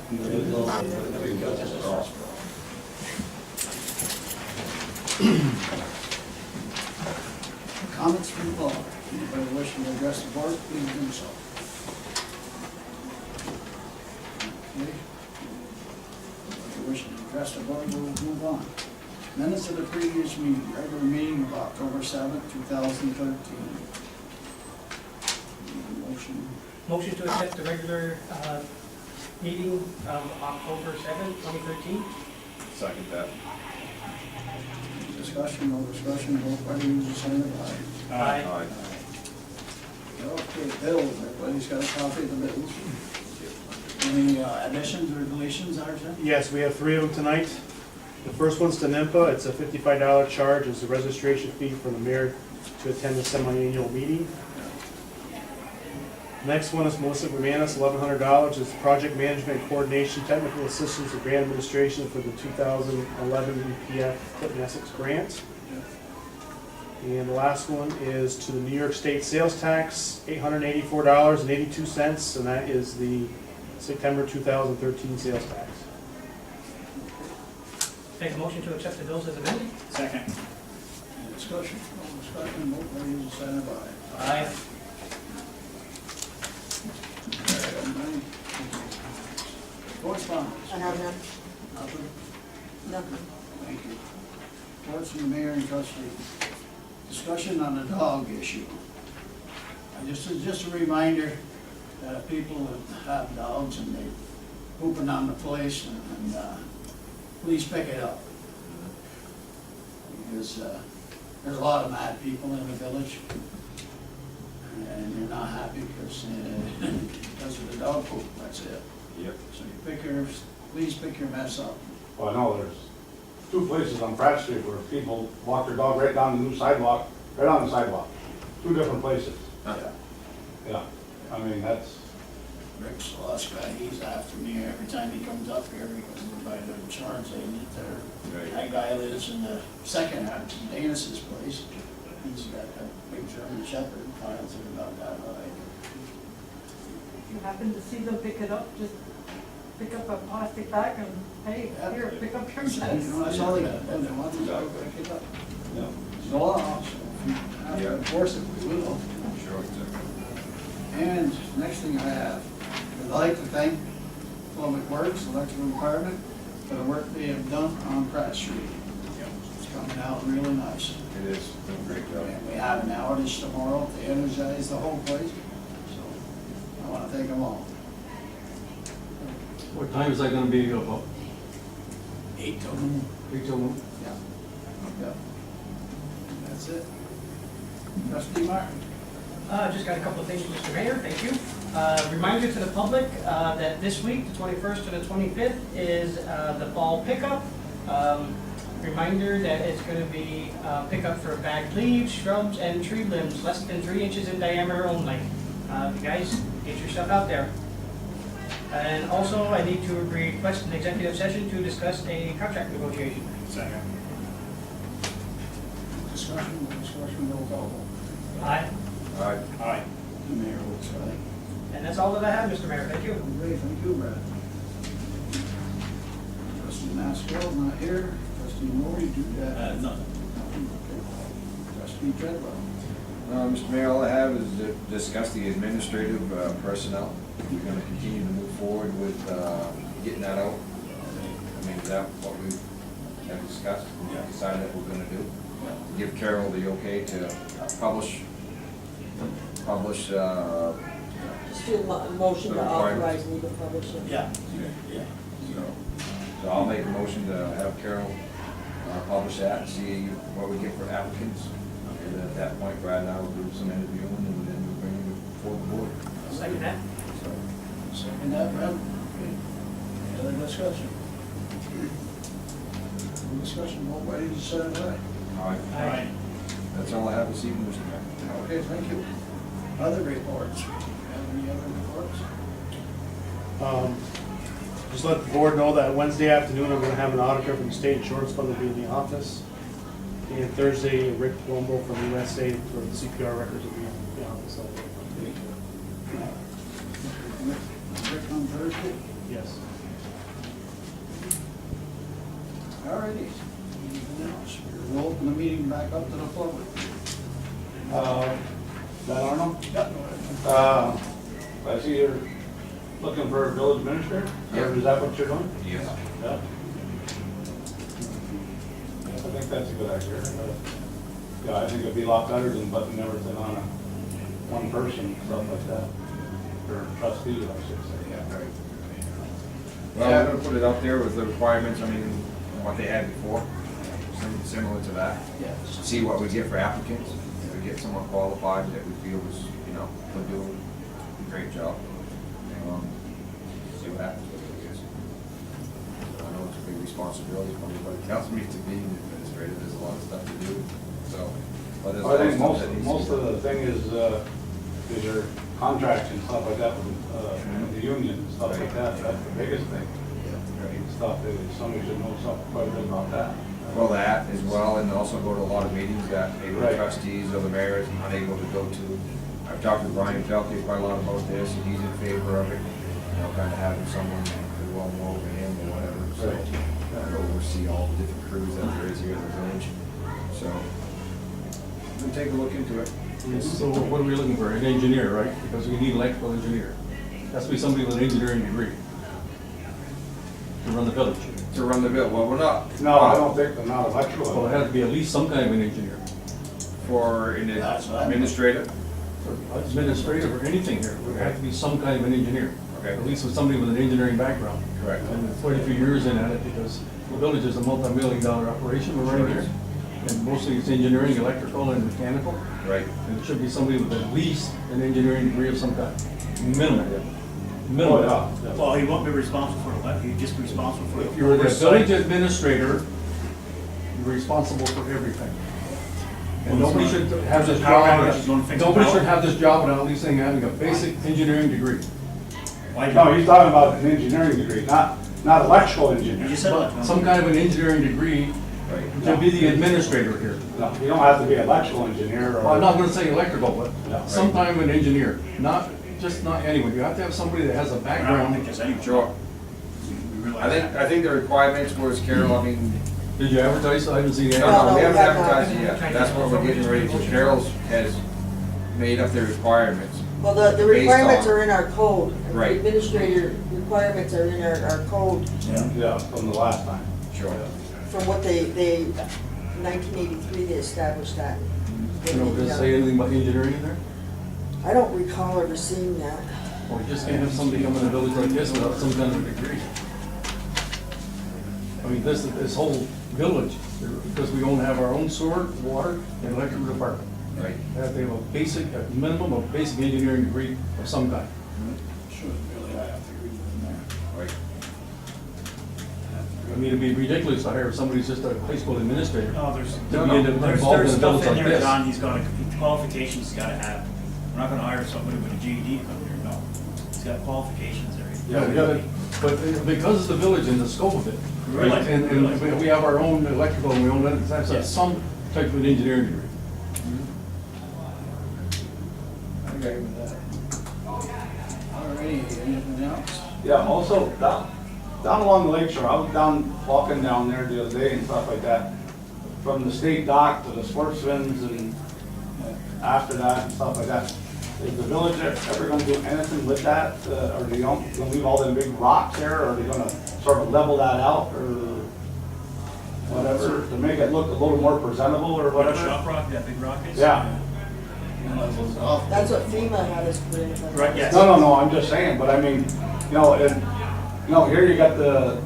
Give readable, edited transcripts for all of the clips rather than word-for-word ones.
Comments from the floor. Anybody wishing to address the board, please do so. Okay. Anybody wishing to address the board, we'll move on. Minutes of the previous meeting, regular meeting of October 7th, 2013. Motion. Motion to accept the regular meeting of October 7th, 2013. Second that. Discussion, no discussion, vote by the usual sign of aye. Aye. Okay, bills, everybody's got a copy of the bills. Any additions or deletions, Arjun? Yes, we have 3 of them tonight. The first one's to NIMPA. It's a $55 charge as a registration fee for the mayor to attend the semi-annual meeting. Next one is Melissa Romanis, $1,100. It's project management coordination, technical assistance, and grant administration for the 2011 EPF Clinton Essex grant. And the last one is to the New York State sales tax, $884.82, and that is the September 2013 sales tax. Make a motion to accept the bills as amended. Second. Any discussion, no discussion, vote by the usual sign of aye. Aye. Correspondence? I have none. Nothing? Nothing. Thank you. Reports from the mayor and trustee. Discussion on the dog issue. Just a reminder that if people that have dogs and they're pooping on the place, and please pick it up. Because there's a lot of mad people in the village, and you're not happy because of the dog poop, that's it. Yep. So please pick your mess up. Well, I know there's 2 places on Pratt Street where people walk their dog right down the new sidewalk, right on the sidewalk. 2 different places. Yeah. Yeah, I mean, that's, Rick's the last guy, he's after me every time he comes up here because we're by the insurance agent there. Right. That guy lives in the second house, Danis's place. He's got a big German Shepherd, Kyle's about that high. If you happen to see them pick it up, just pick up a plastic bag and, hey, Yeah. here, pick up your You mess. know, that's all they got, they want the dog, pick it up. Yeah. It's a law, so if you have to enforce it, we will. Sure, exactly. And next thing I have, I'd like to thank Public Works, Electrical Department, for the work they have done on Pratt Street. It's coming out really nice. It is, doing a great job. And we have an outage tomorrow to energize the whole place, so I want to thank them all. What time is that gonna be about? 8 till noon. 8 till noon? Yeah. Yeah. That's it. Trustee Martin. Just got a couple of things, Mr. Mayor, thank you. Reminder to the public that this week, the 21st to the 25th, is the fall pickup. Reminder that it's going to be pickup for bagged leaves, shrubs, and tree limbs, less than 3 inches in diameter only. You guys, get your stuff out there. And also, I need to request an executive session to discuss a contract negotiation. Second. Discussion, roll call. Aye. All right. Aye. The mayor votes aye. And that's all that I have, Mr. Mayor, thank you. Great, thank you, Brad. Trustee Maskell not here. Trustee Moore, you do that? None. Okay. Trustee Treadwell. Mr. Mayor, all I have is to discuss the administrative personnel. We're going to continue to move forward with getting that out. I mean, is that what we have discussed? Yeah. Decided that we're going to do? Give Carol the okay to publish, Just do a motion to The requirements. authorize me to publish it. Yeah. Yeah. so I'll make a motion to have Carol publish that and see what we get for applicants. And then at that point, Brad and I will do some interviewing and then we'll bring it before the board. I'll second that. So, Second that, Brad? Okay. Any other discussion? No discussion, vote by the sign of aye. all right. Aye. That's all I have this evening, Mr. Mayor. Okay, thank you. Other reports? Have any other reports? Just let the board know that Wednesday afternoon, I'm gonna have an auditor from the State Insurance Fund will be in the office. And Thursday, Rick Colombo from USA for the CPR records will be in the office. Rick on Thursday? Yes. All righty. Anything else? We'll open the meeting back up to the public. That Arnold? Yep. I see you're looking for a village administrator? Yeah. Or is that what you're doing? Yes. Yeah. I think that's a good idea. Yeah, I think it'd be a lot better than putting everything on one person, stuff like that. Or trustee, I should say. Yeah, right. Well, I'm gonna put it out there with the requirements, I mean, what they had before, something similar to that. Yes. See what we get for applicants, if we get someone qualified that we feel is, you know, will do a great job. See what happens with it, I guess. I know it's a big responsibility for everybody tells me to be an administrator, there's a lot of stuff to do, so. But there's a lot I of think stuff that needs to most be of done. the thing is your contracts and stuff like that with the union and stuff like that. That's the biggest thing. Stuff that somebody should know something quite a bit about that. Well, that as well, and also go to a lot of meetings that maybe the Right. trustees or the mayor is unable to go to. I've talked to Brian Felke quite a lot about this, and he's in favor of it, you know, kind of having someone who will know over him or whatever, so. Right. Kind of oversee all the different crews that there is here in the village, so. We'll take a look into it. So what are we looking for? An engineer, right? Because we need electrical engineer. Has to be somebody with an engineering degree to run the village. To run the bill, well, we're not. No, I don't think they're not electrical. Well, it has to be at least some kind of an engineer. For an That's what I mean. administrative, For administrative or anything here, there has to be some kind of an engineer. Okay. At least with somebody with an engineering background. correct. And with 42 years in at it, because the village is a multi-million-dollar operation we're running Sure here. is. And mostly it's engineering, electrical, and mechanical. Right. And it should be somebody with at least an engineering degree of some kind. Minimum. Oh, Minimum. yeah. Well, he won't be responsible for it, he'd just be responsible for If you're the oversight. village administrator, you're responsible for everything. And Well, nobody it's should not- have this there's a power job, outage, he's gonna fix the nobody power. should have this job without at least having a basic engineering degree. Why No, don't- he's talking about an engineering degree, not electrical You engineer. just said that. Some kind of an engineering degree Right. to be the administrator here. No, you don't have to be an electrical engineer or. Well, I'm not gonna say electrical, No. but some kind of an engineer, not anyone. You have to have somebody that has a I don't background. think there's any. Sure. We realize that. I think the requirements was, Carol, I mean, Did you advertise? I haven't seen it. no, No, we haven't we have not. advertised it yet. That's what we're getting ready to. Carol's has made up the requirements. Well, the Based requirements on- are in our code. The Right. administrator requirements are in our code Yeah, from the last time. Sure. from what they, 1983, they established that. You know, does it say anything about engineering in there? I don't recall ever seeing that. Well, you just can't have somebody come in a village like this without some kind of degree. I mean, this whole village, because we only have our own sewer, water, and electrical department. Right. They have to have a minimum of basic engineering degree of some kind. Shouldn't really have to agree with them Right. I mean, it'd be ridiculous to hire somebody who's just a high school administrator. No, there's, To be involved there's in a stuff village in like there, this. John, he's got qualifications he's gotta have. We're not gonna hire somebody with a GED to come here, no. He's got qualifications there. Yeah, we got it. But because of the village and the scope of it, Realize- and realize- we have our own electrical and we own it, that's Yes. some type of an engineering degree. I agree with that. All righty, anything else? Yeah, also, down along the lake shore, I was walking down there the other day and stuff like that. From the state dock to the sportsman's and after that and stuff like that. Is the village ever gonna do anything with that? Or they gonna leave all them big rocks there, or are they gonna sort of level that out, or whatever, to make it look a little more presentable, or What a whatever? shop rock, that big rock is? Yeah. That's what FEMA had us put in. Right, yes. No, I'm just saying, but I mean, here you got the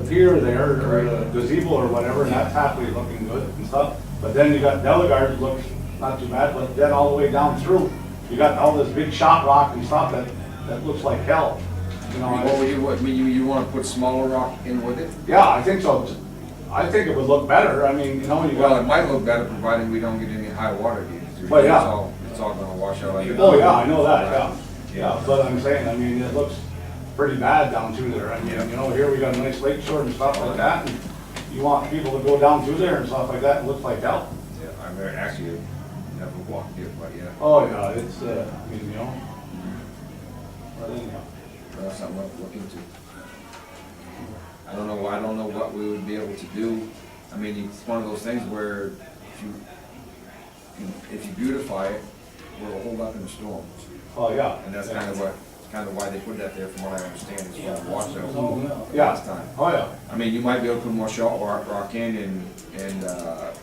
pier there, or the gazebo or whatever, and that's happily looking good and stuff. But then you got Delegard, looks not too bad, but then all the way down through, you got all this big shot rock and stuff that looks like hell. You wanna put smaller rock in with it? Yeah, I think so. I think it would look better. I mean, you Well, it got, might look better provided we don't get any high water here. Well, yeah. It's all gonna wash out. oh yeah, I know that, yeah. Yeah, but I'm saying, I mean, it looks pretty bad down through there. I mean, here we got a nice lake shore and stuff like that, and you want people to go down through there and stuff like that, it looks like hell. Yeah, I've actually never walked it, but yeah, Oh, yeah, it's, I mean, but anyhow. that's something to look into. I don't know what we would be able to do I mean, it's one of those things where if you beautify it, it'll hold up in the storm. Oh, yeah. And that's kind of why they put that there, from what I understand, is for the wash out Mhm. Yeah. last time. Oh, yeah. I mean, you might be able to put more salt rock in and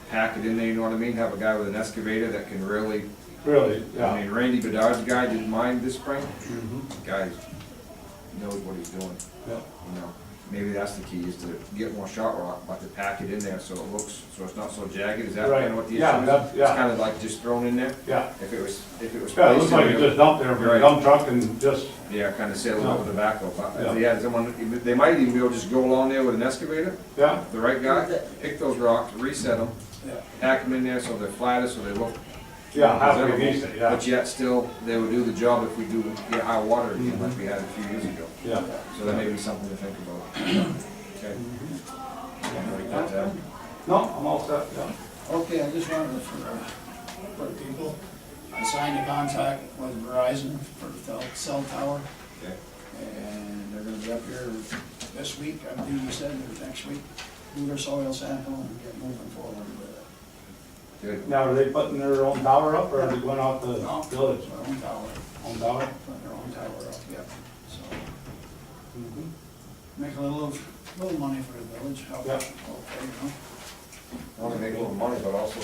pack it in there, you know what I mean? Have a guy with an excavator that can really, Really, I yeah. mean, Randy Bedard's guy did mine this spring. Mhm. Guy knows what he's doing, Yeah. you know? Maybe that's the key, is to get more shot rock, but to pack it in there so it looks, so it's not so jagged. Is that Right. kind of what the issue Yeah, is? that's- yeah. It's kind of like just thrown in there? Yeah. If it was Yeah, it looks placed in like it there- just dumped there from a Right. dump truck and just, Yeah, kind of sail it with the backhoe, but Yeah. if they had someone, they might even be able to just go along there with an excavator, yeah, the right guy, pick those rocks, reset them, Yeah. pack them in there so they're flatter, so they look yeah, halfway presentable, decent, yeah. but yet still, they would do the job if we do get high water again, like we had a few years ago. Yeah. So that may be something to think about. Okay. Write that down. No, I'm all set, yeah. Okay, I just wanted to, for people, I signed a contract with Verizon for the cell tower, Okay. and they're gonna be up here this week, I believe you said, or next week, do their soil sample and get moving forward with it. Good. Now, are they putting their own tower up, or are they going out the No, village? Their own tower, Own tower? putting their own tower up, yeah, so, Mhm. make a little money for the village, help, Yeah. okay, you know? Not only make a little money, but also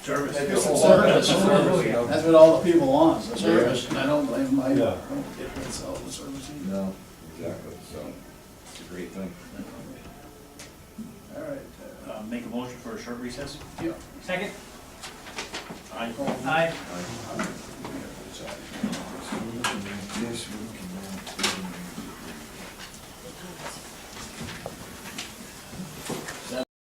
Service. Maybe a It's the whole lot of service, service, you know? that's what all the people want, is the service, and I don't blame them, I Yeah. don't get to sell the service either. No, exactly, so it's a great thing. All right, Make a motion for a short recess? yeah. Second? Aye. Aye. This week.